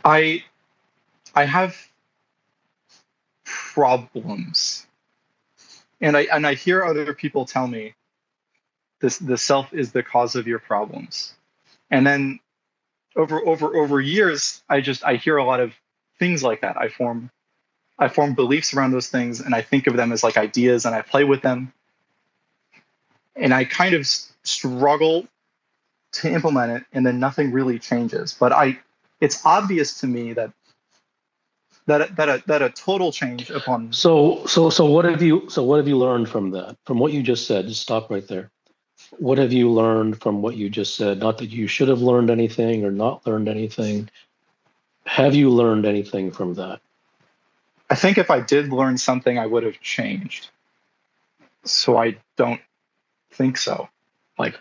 I I have problems, and I hear other people tell me this the self is the cause of your problems, and then over years, I hear a lot of things like that. I form beliefs around those things, and I think of them as like ideas, and I play with them, and I kind of struggle to implement it, and then nothing really changes. But it's obvious to me that a total change upon. So what have you learned from that? From what you just said? Just stop right there. What have you learned from what you just said? Not that you should have learned anything or not learned anything. Have you learned anything from that? I think if I did learn something, I would have changed. So I don't think so. Like,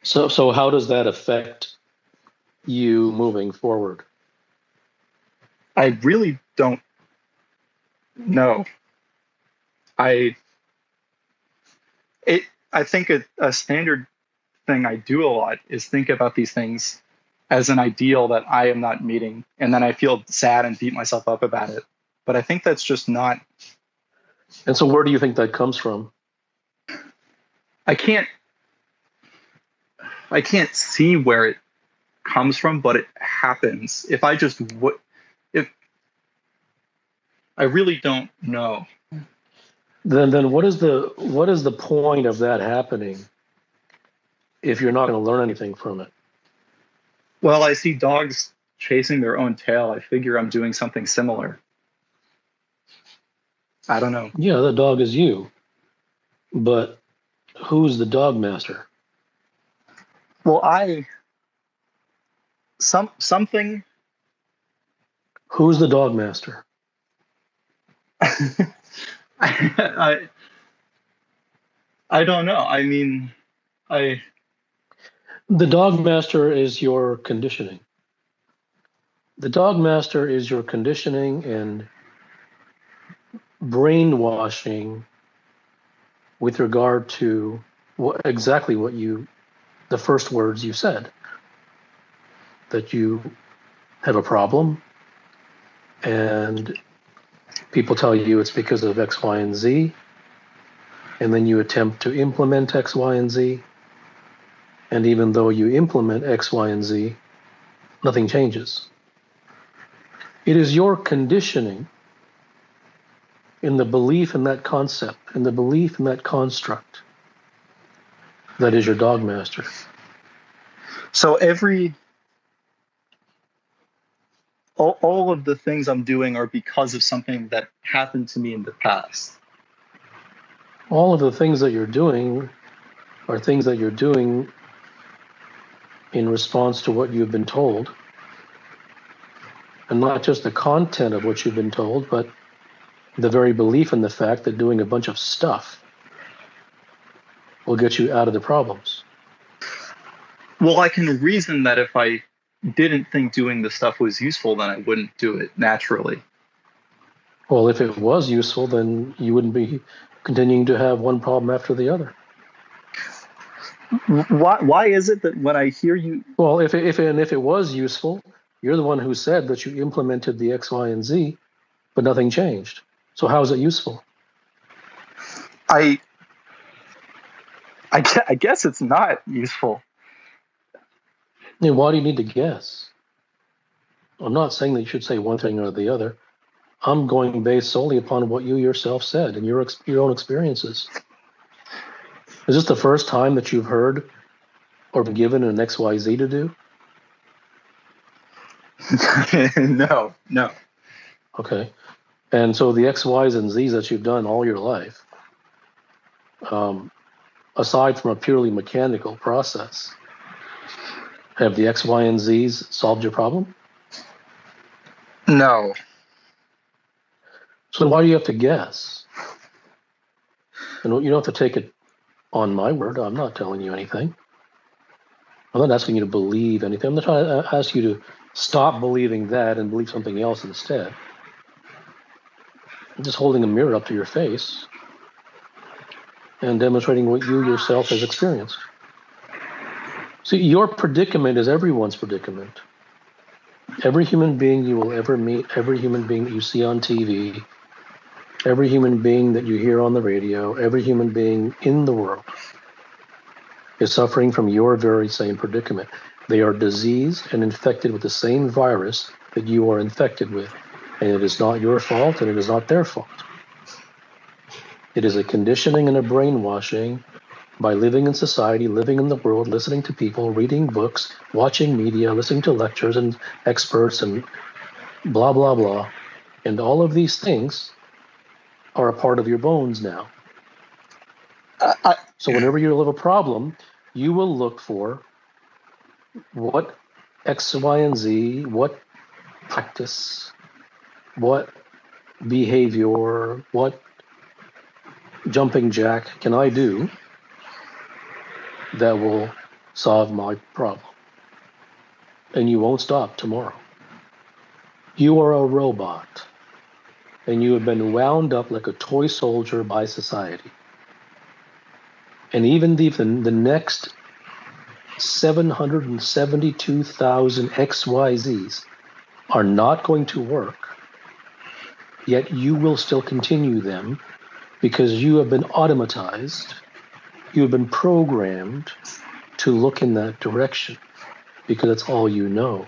So how does that affect you moving forward? I really don't know. I it I think a standard thing I do a lot is think about these things as an ideal that I am not meeting, and then I feel sad and beat myself up about it. But I think that's just not. And so where do you think that comes from? I can't. I can't see where it comes from, but it happens. If I just would, if I really don't know. Then what is the point of that happening if you're not going to learn anything from it? Well, I see dogs chasing their own tail. I figure I'm doing something similar. I don't know. Yeah, the dog is you, but who's the dog master? Well, something. Who's the dog master? I I don't know. I mean, I The dog master is your conditioning. The dog master is your conditioning and brainwashing with regard to exactly the first words you said, that you have a problem and people tell you it's because of X, Y, and Z, and then you attempt to implement X, Y, and Z, and even though you implement X, Y, and Z, nothing changes. It is your conditioning in the belief in that concept, in the belief in that construct, that is your dog master. so all of the things I'm doing are because of something that happened to me in the past. All of the things that you're doing are things that you're doing in response to what you've been told. And not just the content of what you've been told, but the very belief in the fact that doing a bunch of stuff will get you out of the problems. Well, I can reason that if I didn't think doing the stuff was useful, then I wouldn't do it naturally. Well, if it was useful, then you wouldn't be continuing to have one problem after the other. Why is it that when I hear you? Well, if it was useful, you're the one who said that you implemented the X, Y, and Z, but nothing changed. So how is it useful? I guess it's not useful. And why do you need to guess? I'm not saying that you should say one thing or the other. I'm going based solely upon what you yourself said and your own experiences. Is this the first time that you've heard or been given an XYZ to do? No. Okay. And so the X, Y's, and Z's that you've done all your life, aside from a purely mechanical process, have the X, Y, and Z's solved your problem? No. So why do you have to guess? And you don't have to take it on my word. I'm not telling you anything. I'm not asking you to believe anything. I'm not trying to ask you to stop believing that and believe something else instead. I'm just holding a mirror up to your face and demonstrating what you yourself has experienced. See, your predicament is everyone's predicament. Every human being you will ever meet, every human being that you see on TV, every human being that you hear on the radio, every human being in the world is suffering from your very same predicament. They are diseased and infected with the same virus that you are infected with. And it is not your fault and it is not their fault. It is a conditioning and a brainwashing by living in society, living in the world, listening to people, reading books, watching media, listening to lectures and experts and blah, blah, blah. And all of these things are a part of your bones now. So whenever you have a problem, you will look for what X, Y, and Z, what practice, what behavior, what jumping jack can I do that will solve my problem? And you won't stop tomorrow. You are a robot, and you have been wound up like a toy soldier by society. And even the next 772,000 XYZs are not going to work, yet you will still continue them because you have been automatized, you have been programmed to look in that direction because that's all you know.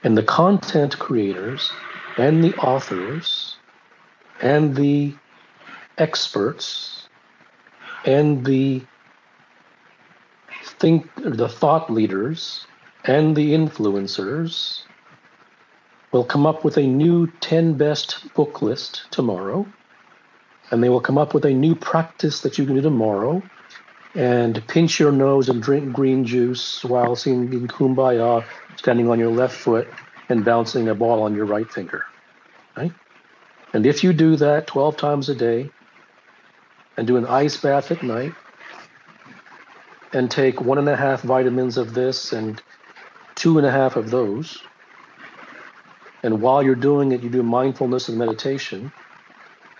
And the content creators and the authors and the experts and the thought leaders and the influencers will come up with a new 10 best book list tomorrow, and they will come up with a new practice that you can do tomorrow, and pinch your nose and drink green juice while singing Kumbaya, standing on your left foot and bouncing a ball on your right finger, right? And if you do that 12 times a day and do an ice bath at night and take 1.5 vitamins of this and 2.5 of those, and while you're doing it, you do mindfulness and meditation,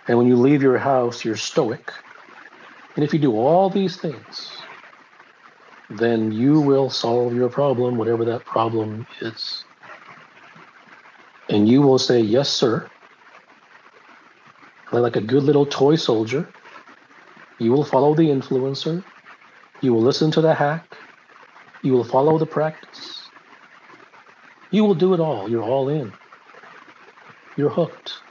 and when you leave your house, you're stoic, and if you do all these things, then you will solve your problem, whatever that problem is. And you will say, yes, sir. Like a good little toy soldier, you will follow the influencer, you will listen to the hack, you will follow the practice. You will do it all. You're all in. You're hooked.